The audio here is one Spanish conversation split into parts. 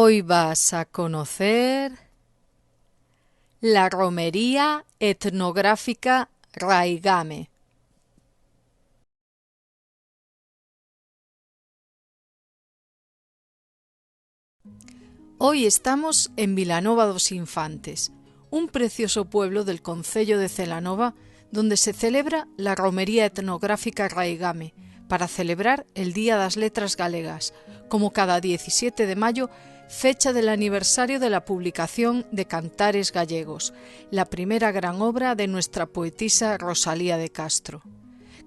Hoy vas a conocer la romería etnográfica Raigame. Hoy estamos en Vilanova dos Infantes, un precioso pueblo del concello de Celanova, donde se celebra la romería etnográfica Raigame, para celebrar el Día das Letras Galegas, como cada 17 de mayo, fecha del aniversario de la publicación de Cantares Gallegos, la primera gran obra de nuestra poetisa Rosalía de Castro.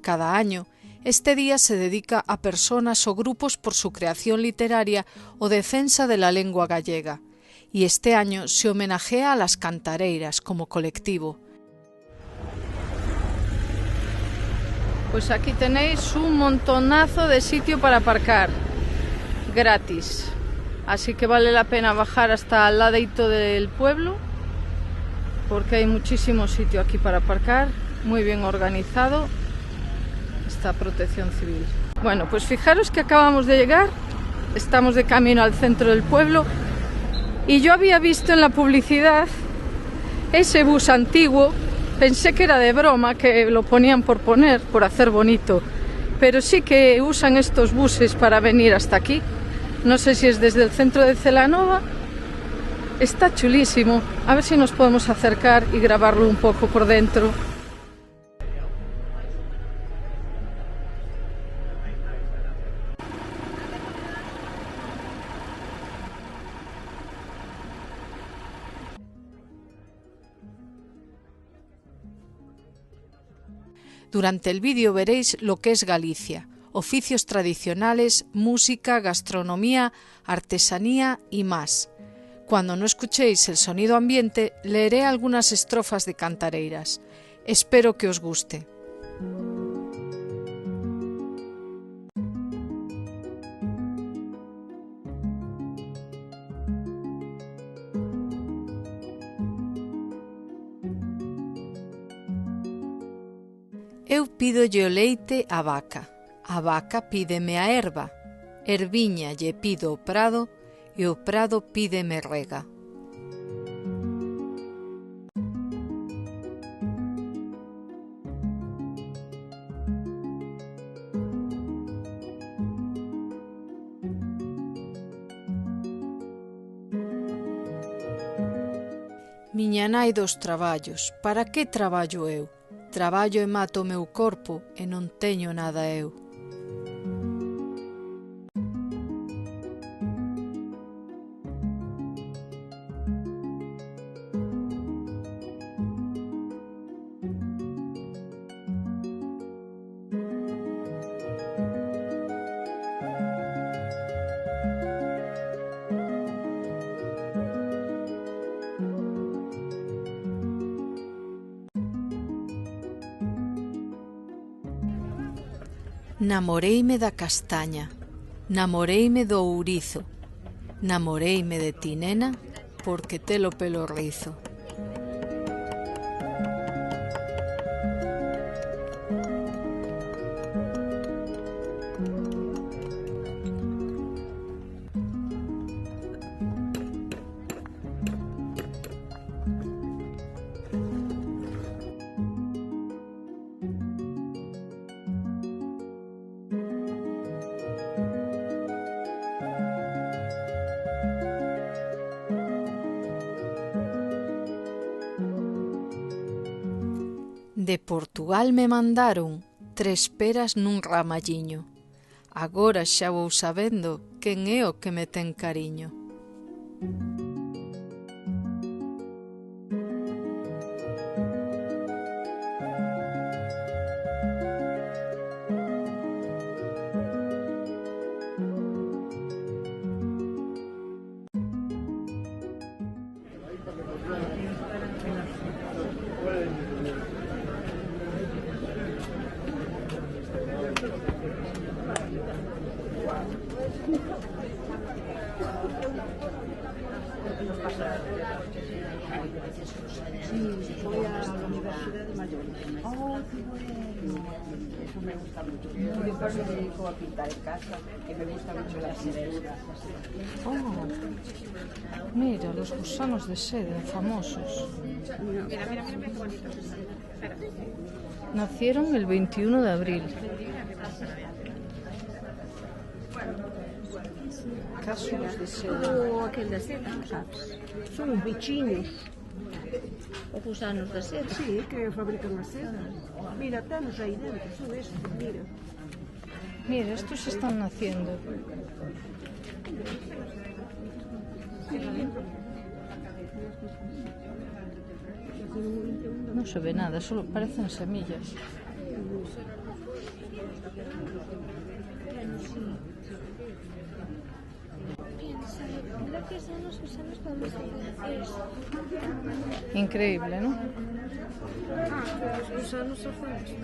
Cada año, este día se dedica a personas o grupos por su creación literaria o defensa de la lengua gallega, y este año se homenajea a las cantareiras como colectivo. Pues aquí tenéis un montonazo de sitio para aparcar, gratis. Así que vale la pena bajar hasta al ladito del pueblo, porque hay muchísimo sitio aquí para aparcar, muy bien organizado. Esta protección civil. Bueno, pues fijaros que acabamos de llegar, estamos de camino al centro del pueblo y yo había visto en la publicidad ese bus antiguo, pensé que era de broma, que lo ponían por hacer bonito, pero sí que usan estos buses para venir hasta aquí. No sé si es desde el centro de Celanova. Está chulísimo, a ver si nos podemos acercar y grabarlo un poco por dentro. Durante el vídeo veréis lo que es Galicia, oficios tradicionales, música, gastronomía, artesanía y más. Cuando no escuchéis el sonido ambiente, leeré algunas estrofas de cantareiras. Espero que os guste. Eu pídolle o leite á vaca pídeme a herba, herviña lle pido o prado e o prado pídeme rega. Miña nai dos traballos, para que traballo eu? Traballo e mato o meu corpo e non teño nada eu. Namoreime da castaña, namoreime do ourizo, namoreime de ti, nena, porque tes o pelo rizo. De Portugal me mandaron 3 peras nun ramalliño. Agora xa vou sabendo quen é o que me ten cariño. Sí, voy a la universidad. Ciudad de Mallorca. Oh, qué bueno. Eso me gusta mucho. Después me dedico a pintar en casa, que me gusta mucho la pintura. Oh, mira, los gusanos de seda, famosos. Mira qué bonito. Espera. Nacieron el 21 de abril. Cápsulas de seda. O aquel da seda, sabes? Son uns bichiños. Os gusanos da seda. Sí, que fabrican la seda. Mira, temos aí dentro, son estos, mira. Mira, estos están naciendo. No se ve nada, solo parecen semillas. Gracias a los gusanos podemos hacer esto. Increíble, ¿no? Los gusanos hacen esto.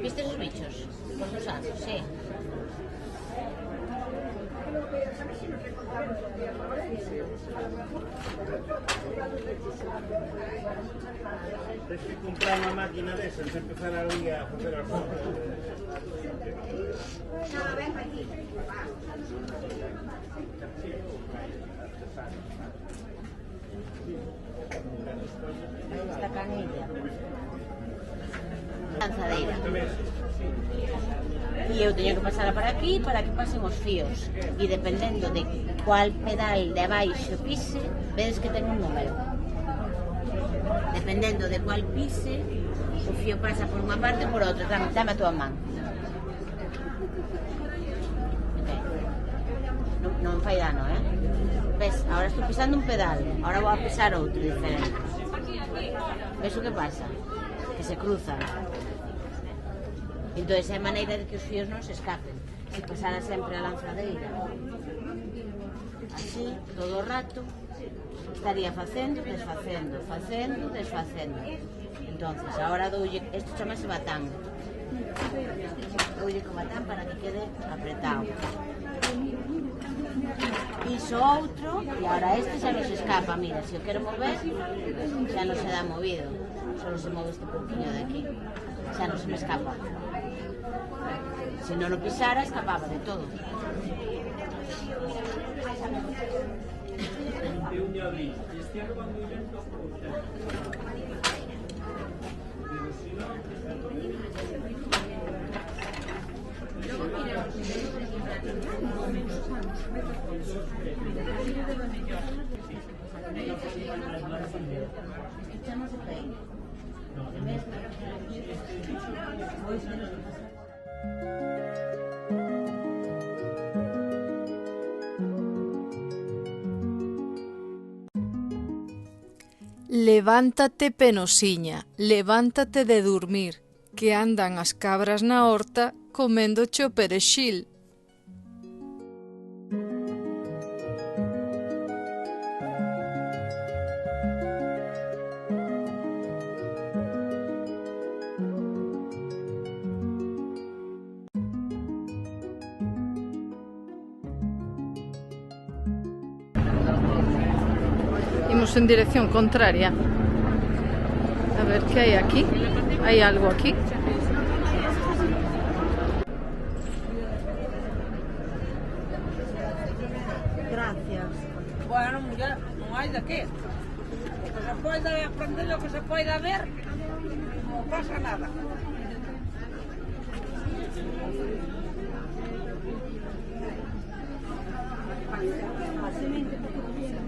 ¿Viste esos bichos? Los gusanos, sí. Tienes que comprar una máquina de esas, empezar a ir a hacer las fotos. Esta canilla. Lanzadeira. E eu teño que pasala para aquí para que pasen os fíos. E dependendo de cual pedal de abaixo pise, vedes que ten un número. Dependendo de cual pise, o fío pasa por unha parte ou por outra. Dame a tua man. Okay. Non fai dano, Ves, ahora estou pisando un pedal, ahora vou a pisar outro diferente. Ves o que pasa? Que se cruzan. Entón, é a maneira de que os fíos non se escapen. Se pasara sempre a lanzadeira así, todo o rato, estaría facendo, desfacendo, facendo, desfacendo. Entonces, ahora doulle, isto chamase batán. Doulle co batán para que quede apretado. Piso outro, e ahora este xa non se escapa. Mira, se o quero mover, xa non se dá movido. Solo se move este pouquinho de aquí. Xa non se me escapa. Se non o pisara, escapaba de todo. Echamos o peine. Levántate, penosiña, levántate de dormir, que andan as cabras na horta coméndoche o perexil. Imos en dirección contraria. A ver qué hay aquí. ¿Hay algo aquí? Gracias. Bueno, muller, non hai de que. O que se poida aprender, o que se poida ver, non pasa nada.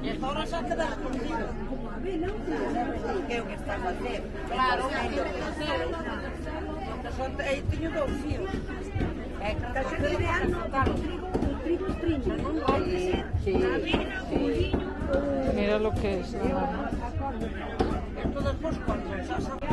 E esta hora xa queda escondido. Que é o que está a facer? Claro, que é o que facer. Teño dous fios. É que está se ideando o trigo trincha, non pode ser. Mira lo que es. Esto despois, cando xa sabe.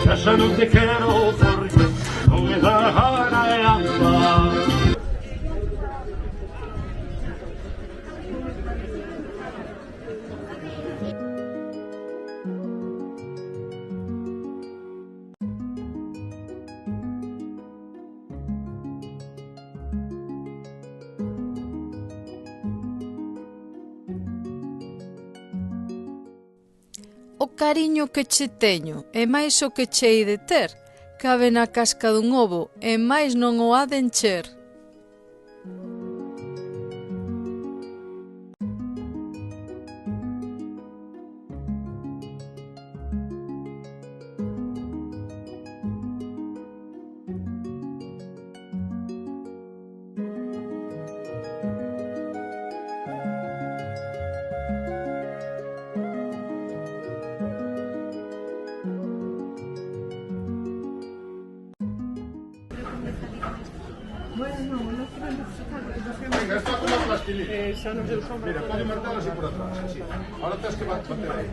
Ya xa non te quero porque non me dá gana de andar. O cariño que che teño e máis o que che hei de ter cabe na casca dun ovo e máis non o ha de encher. Venga, esto es como plastilina. Mira, puede marcar así por atrás, así. Ahora tienes que bater ahí.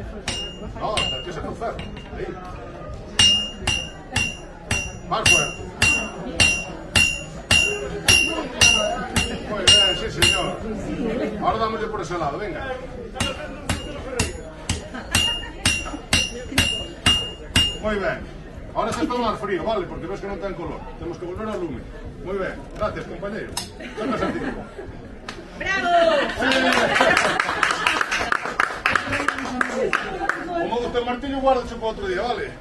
No, tienes que ser con ferro. Ahí. Más fuerte. Muy bien, sí señor. Ahora dámosle por ese lado, venga. Muy bien. Ahora se está más frío, vale, porque ves que no está en color. Tenemos que volver al lumen. Muy bien. Gracias, compañero. Venga, Santi. Como gusta el martillo, guárdacho para otro día, ¿vale?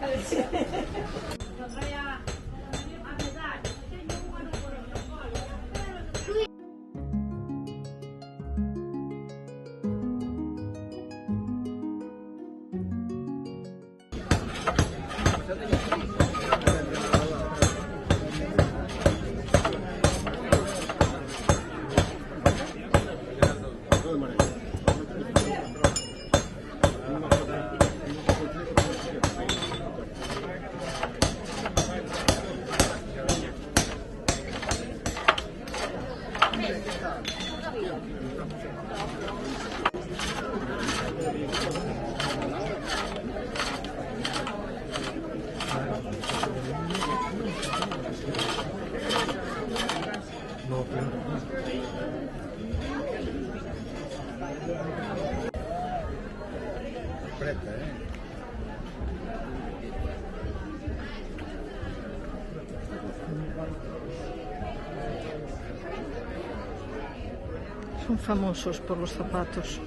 Son famosos por los zapatos.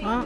Ah.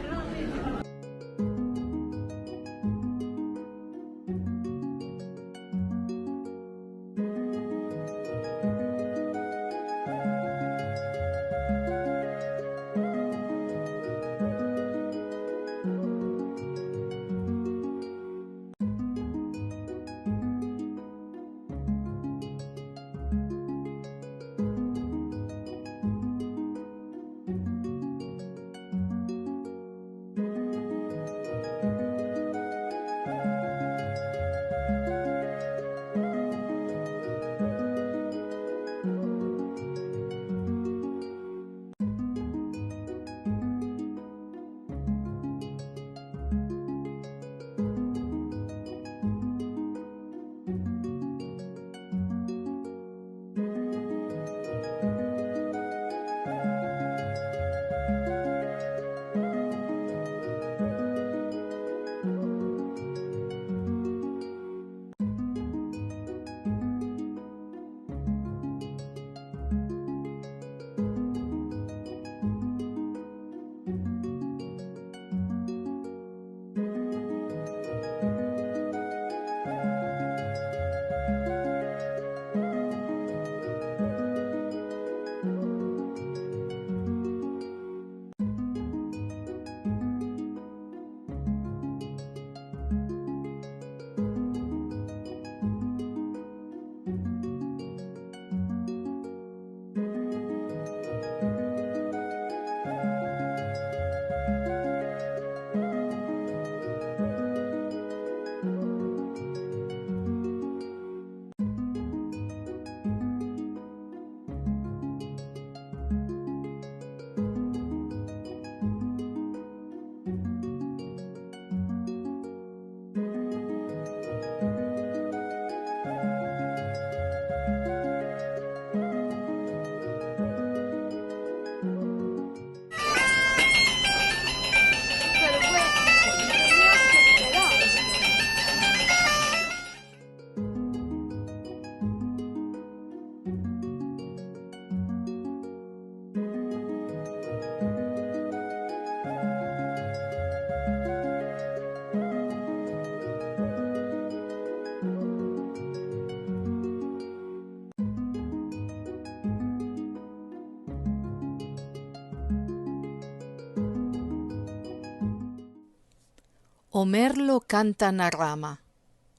O merlo canta na rama,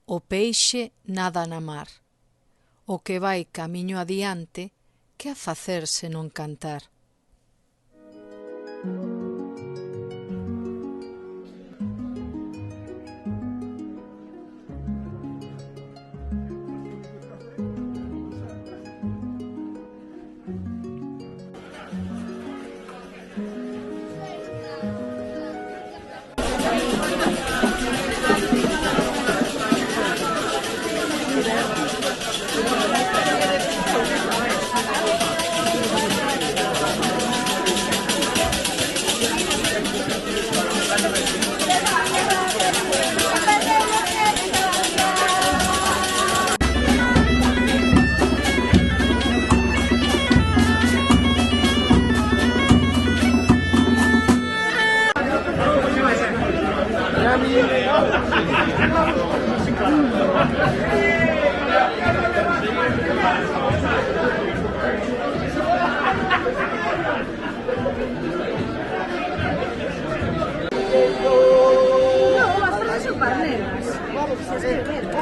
o peixe nada na mar. O que vai camiño adiante, que a facer se non cantar?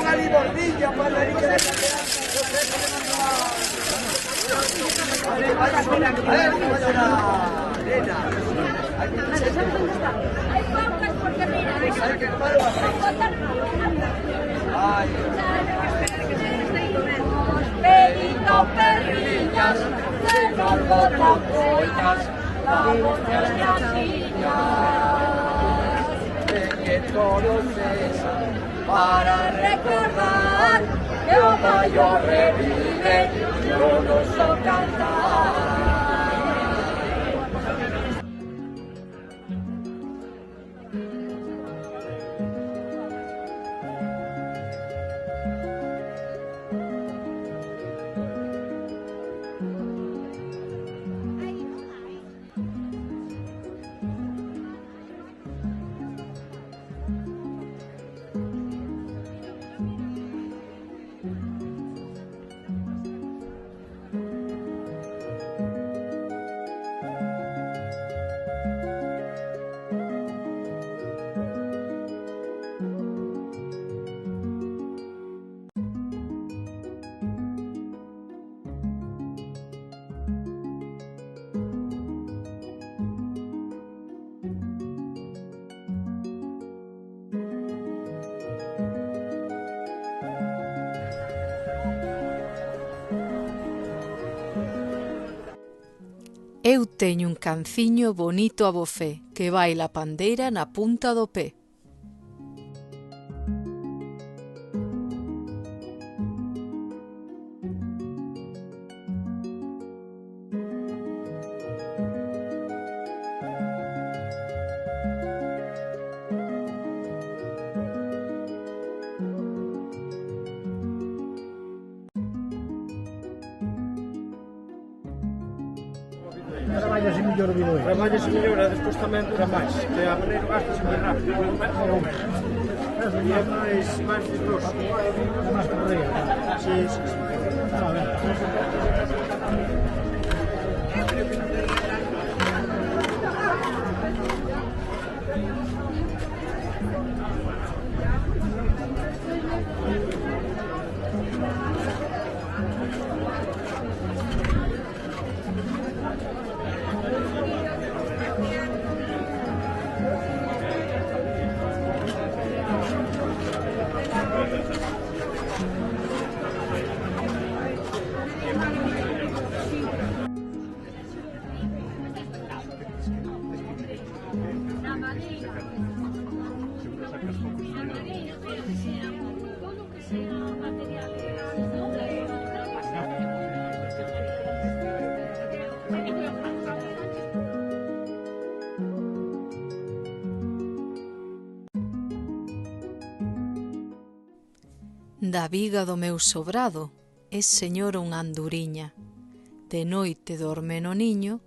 Una libordilla para ir Hay pocas porque mira, Pedito, perrillas, de los botafollas, vamos las niñas, que todos cesan para recordar que o mayor revive y uno so cantar. Eu teño un canciño bonito a bofé que baila a pandeira na punta do pé. Traballase mellor o bidoe. Traballase mellor e despois tamén dura máis. Que a maneira gastase moi rápido. E é máis vistoso. É máis correa. Sí, sí, sí. A ver. Da viga do meu sobrado é señor unha anduriña. De noite dorme no niño,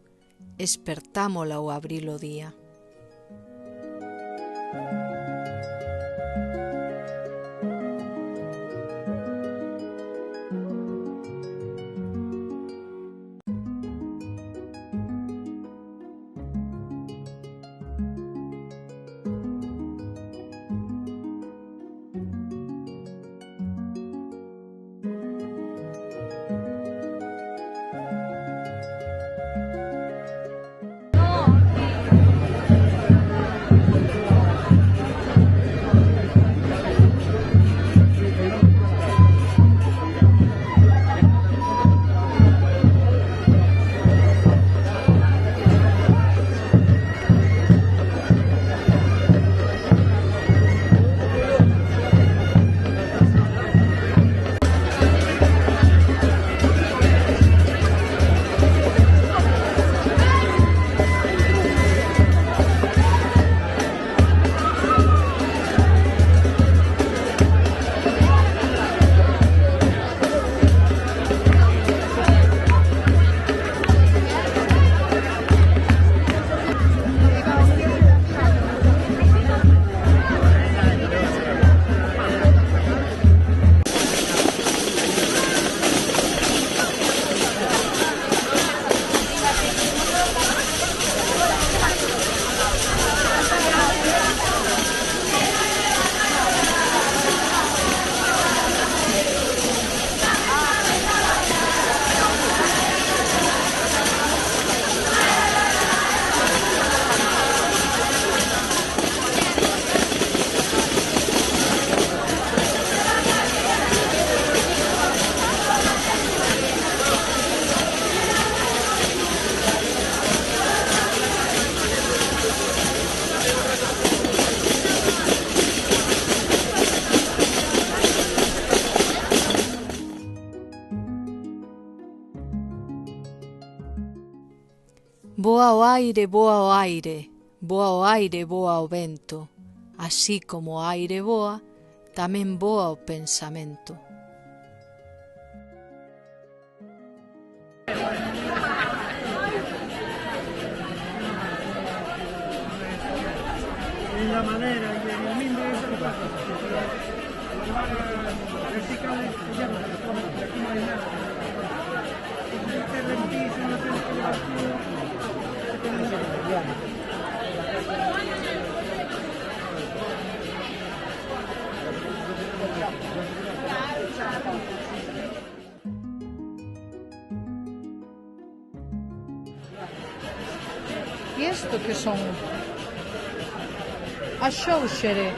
espertámola ao abril o día. aire, boa o aire, boa o aire, boa o vento. Así como o aire boa, tamén boa o pensamento. Y la madera y el mimbre es el paso. Vertical, ya no se pone, aquí no hay nada. Este repiso, no tienes que llevar ¿Y esto qué son? Axóuxere.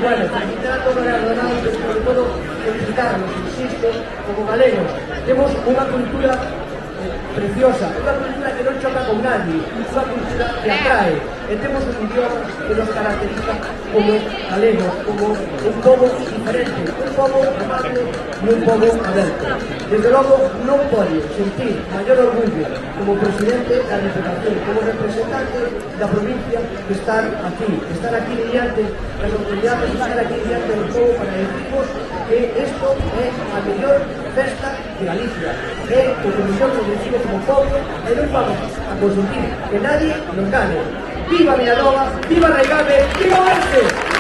Bueno, felicitar a todos os aeronáuticos, sobre todo felicitarnos, insisto, como galegos. Temos unha cultura preciosa, unha cultura que non choca con nadie, unha cultura que atrae, e temos un idioma que nos caracteriza como galegos, como un pobo diferente, un pobo amable e un pobo aberto. Desde logo, non pode sentir maior orgullo como presidente da Diputación, como representante da provincia, que estar aquí diante das autoridades, estar aquí diante do pobo para decirvos que isto é a mellor festa de Galicia, é o que mellor nos decide como pobo, e non vamos a consentir que nadie nos gane. Viva Vilanova, viva Recalde, viva Orense!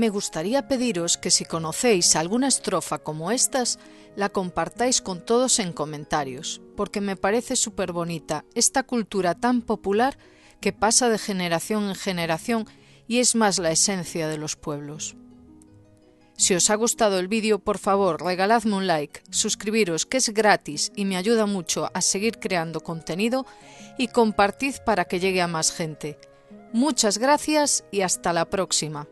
Me gustaría pediros que si conocéis alguna estrofa como estas, la compartáis con todos en comentarios, porque me parece súper bonita esta cultura tan popular que pasa de generación en generación y es más la esencia de los pueblos. Si os ha gustado el vídeo, por favor, regaladme un like, suscribiros que es gratis y me ayuda mucho a seguir creando contenido y compartid para que llegue a más gente. Muchas gracias y hasta la próxima.